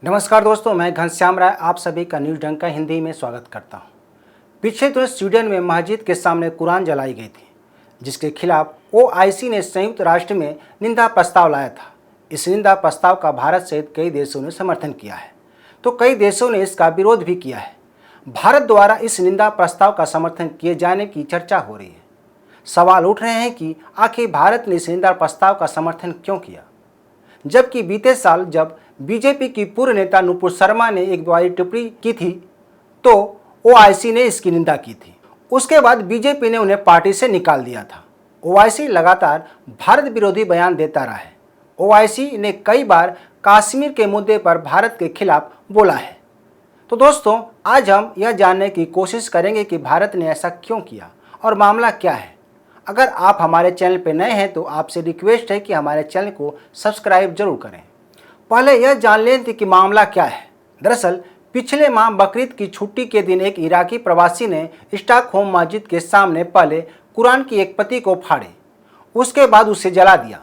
नमस्कार दोस्तों, मैं घनश्याम राय आप सभी का न्यूज़ डंका हिंदी में स्वागत करता हूं। पिछले दिनों स्वीडन में मस्जिद के सामने कुरान जलाई गई थी, जिसके खिलाफ ओआईसी ने संयुक्त राष्ट्र में निंदा प्रस्ताव लाया था। इस निंदा प्रस्ताव का भारत सहित कई देशों ने समर्थन किया है, तो कई देशों ने इसका विरोध भी किया है। भारत द्वारा इस निंदा प्रस्ताव का समर्थन किए जाने की चर्चा हो रही है। सवाल उठ रहे हैं कि आखिर भारत ने इस निंदा प्रस्ताव का समर्थन क्यों किया, जबकि बीते साल जब बीजेपी की पूर्व नेता नुपुर शर्मा ने एक बड़ी टिप्पणी की थी तो ओआईसी ने इसकी निंदा की थी। उसके बाद बीजेपी ने उन्हें पार्टी से निकाल दिया था। ओआईसी लगातार भारत विरोधी बयान देता रहा है। ओआईसी ने कई बार कश्मीर के मुद्दे पर भारत के खिलाफ बोला है। तो दोस्तों, आज हम यह जानने की कोशिश करेंगे कि भारत ने ऐसा क्यों किया और मामला क्या है। अगर आप हमारे चैनल पर नए हैं तो आपसे रिक्वेस्ट है कि हमारे चैनल को सब्सक्राइब जरूर करें। पहले यह जान लें कि मामला क्या है। दरअसल पिछले माह बकरीद की छुट्टी के दिन एक इराकी प्रवासी ने स्टॉकहोम मस्जिद के सामने पहले कुरान की एक प्रति को फाड़े, उसके बाद उसे जला दिया।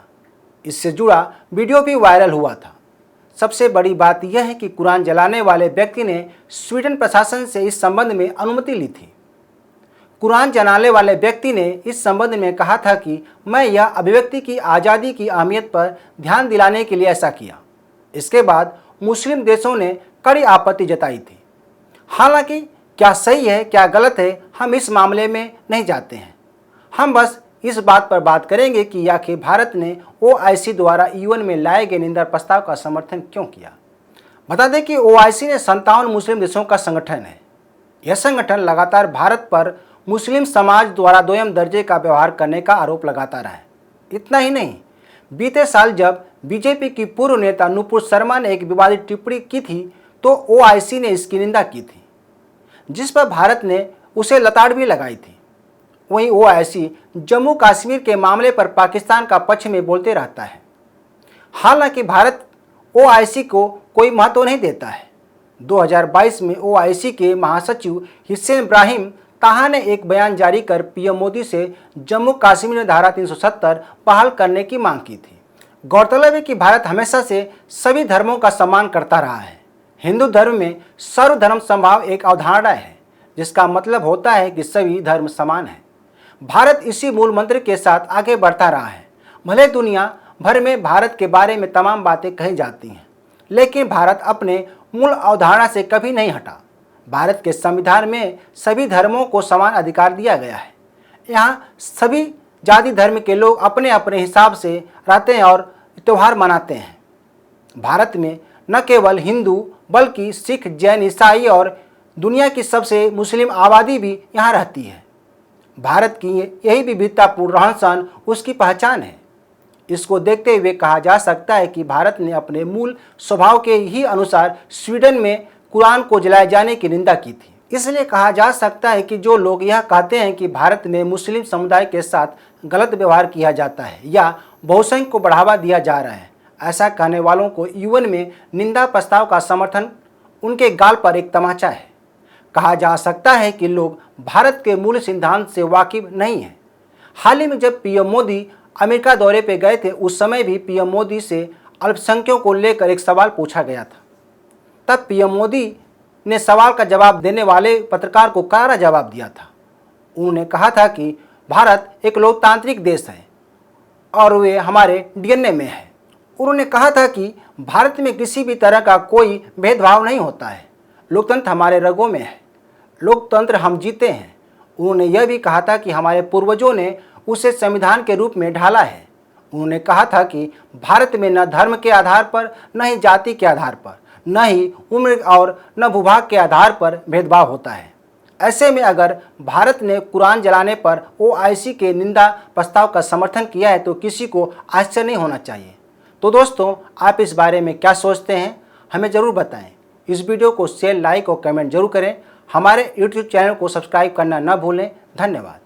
इससे जुड़ा वीडियो भी वायरल हुआ था। सबसे बड़ी बात यह है कि कुरान जलाने वाले व्यक्ति ने स्वीडन प्रशासन से इस संबंध में अनुमति ली थी। कुरान जलाने वाले व्यक्ति ने इस संबंध में कहा था कि मैं यह अभिव्यक्ति की आज़ादी की अहमियत पर ध्यान दिलाने के लिए ऐसा किया। इसके बाद मुस्लिम देशों ने कड़ी आपत्ति जताई थी। हालांकि क्या सही है क्या गलत है, हम इस मामले में नहीं जाते हैं। हम बस इस बात पर बात करेंगे कि आखिर भारत ने ओआईसी द्वारा यूएन में लाए गए निंदा प्रस्ताव का समर्थन क्यों किया। बता दें कि ओआईसी ने 57 मुस्लिम देशों का संगठन है। यह संगठन लगातार भारत पर मुस्लिम समाज द्वारा दोयम दर्जे का व्यवहार करने का आरोप लगाता रहा है। इतना ही नहीं, बीते साल जब बीजेपी की पूर्व नेता नुपुर शर्मा ने एक विवादित टिप्पणी की थी तो ओआईसी ने इसकी निंदा की थी, जिस पर भारत ने उसे लताड़ भी लगाई थी। वहीं ओआईसी जम्मू कश्मीर के मामले पर पाकिस्तान का पक्ष में बोलते रहता है। हालांकि भारत ओआईसी को कोई महत्व नहीं देता है। 2022 में ओआईसी के महासचिव हिस्सेन इब्राहिम ताहा ने एक बयान जारी कर पीएम मोदी से जम्मू कश्मीर में धारा 370 बहाल करने की मांग की थी। गौरतलब है कि भारत हमेशा से सभी धर्मों का सम्मान करता रहा है। हिंदू धर्म में सर्वधर्म समभाव एक अवधारणा है, जिसका मतलब होता है कि सभी धर्म समान हैं। भारत इसी मूल मंत्र के साथ आगे बढ़ता रहा है। भले दुनिया भर में भारत के बारे में तमाम बातें कही जाती हैं, लेकिन भारत अपने मूल अवधारणा से कभी नहीं हटा। भारत के संविधान में सभी धर्मों को समान अधिकार दिया गया है। यहाँ सभी जाति धर्म के लोग अपने अपने हिसाब से रहते हैं और त्यौहार मनाते हैं। भारत में न केवल हिंदू बल्कि सिख, जैन, ईसाई और दुनिया की सबसे मुस्लिम आबादी भी यहाँ रहती है। भारत की यही विविधतापूर्ण रहन सहन उसकी पहचान है। इसको देखते हुए कहा जा सकता है कि भारत ने अपने मूल स्वभाव के ही अनुसार स्वीडन में कुरान को जलाए जाने की निंदा की थी। इसलिए कहा जा सकता है कि जो लोग यह कहते हैं कि भारत में मुस्लिम समुदाय के साथ गलत व्यवहार किया जाता है या बहुसंख्य को बढ़ावा दिया जा रहा है, ऐसा कहने वालों को यूएन में निंदा प्रस्ताव का समर्थन उनके गाल पर एक तमाचा है। कहा जा सकता है कि लोग भारत के मूल सिद्धांत से वाकिफ नहीं हैं। हाल ही में जब पीएम मोदी अमेरिका दौरे पर गए थे, उस समय भी पीएम मोदी से अल्पसंख्यकों को लेकर एक सवाल पूछा गया था। तब पीएम मोदी ने सवाल का जवाब देने वाले पत्रकार को करारा जवाब दिया था। उन्होंने कहा था कि भारत एक लोकतांत्रिक देश है और वे हमारे डीएनए में है। उन्होंने कहा था कि भारत में किसी भी तरह का कोई भेदभाव नहीं होता है। लोकतंत्र हमारे रगों में है, लोकतंत्र हम जीते हैं। उन्होंने यह भी कहा था कि हमारे पूर्वजों ने उसे संविधान के रूप में ढाला है। उन्होंने कहा था कि भारत में न धर्म के आधार पर, न ही जाति के आधार पर, न ही उम्र और न भूभाग के आधार पर भेदभाव होता है। ऐसे में अगर भारत ने कुरान जलाने पर ओआईसी के निंदा प्रस्ताव का समर्थन किया है तो किसी को आश्चर्य नहीं होना चाहिए। तो दोस्तों, आप इस बारे में क्या सोचते हैं, हमें ज़रूर बताएं। इस वीडियो को शेयर, लाइक और कमेंट जरूर करें। हमारे यूट्यूब चैनल को सब्सक्राइब करना न भूलें। धन्यवाद।